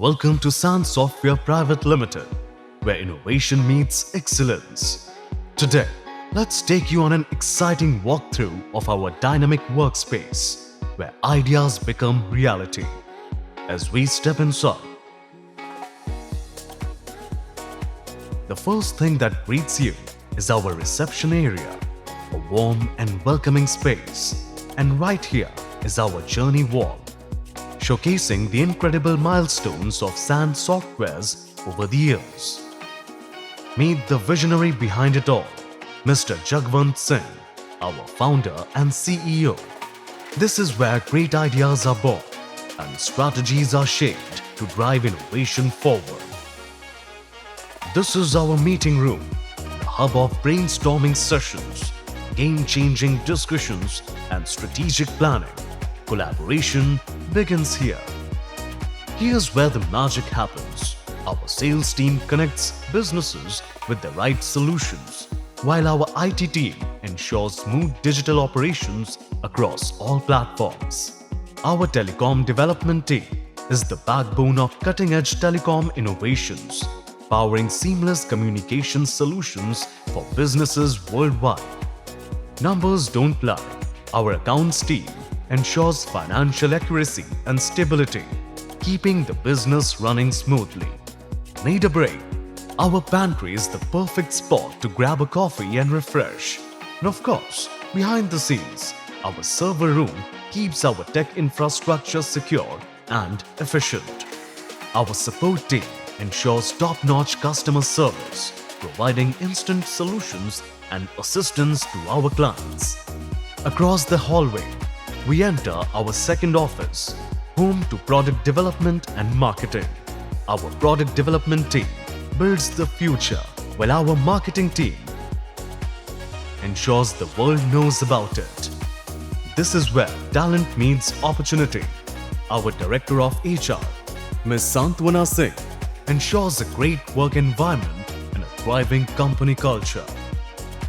Welcome to SaaS Software Private Limited, where innovation meets excellence. Today, let's take you on an exciting walkthrough of our dynamic workspace, where ideas become reality. As we step inside, the first thing that greets you is our reception area, a warm and welcoming space. And right here is our journey wall, showcasing the incredible milestones of SaaS softwares over the years. Meet the visionary behind it all, Mr. Jagwant Singh, our founder and CEO. This is where great ideas are born and strategies are shaped to drive innovation forward. This is our meeting room, a hub of brainstorming sessions, game-changing discussions, and strategic planning. Collaboration begins here. Here's where the magic happens. Our sales team connects businesses with the right solutions, while our IT team ensures smooth digital operations across all platforms. Our telecom development team is the backbone of cutting-edge telecom innovations, powering seamless communication solutions for businesses worldwide. Numbers don't lie. Our accounts team ensures financial accuracy and stability, keeping the business running smoothly. Need a break? Our pantry is the perfect spot to grab a coffee and refresh. And of course, behind the scenes, our server room keeps our tech infrastructure secure and efficient. Our support team ensures top-notch customer service, providing instant solutions and assistance to our clients. Across the hallway, we enter our second office, home to product development and marketing. Our product development team builds the future, while our marketing team ensures the world knows about it. This is where talent meets opportunity. Our Director of HR, Ms. Santwana Singh, ensures a great work environment and a thriving company culture.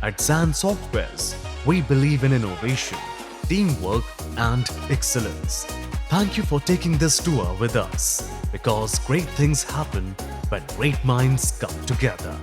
At SaaS Softwares, we believe in innovation, teamwork, and excellence. Thank you for taking this tour with us, because great things happen when great minds come together.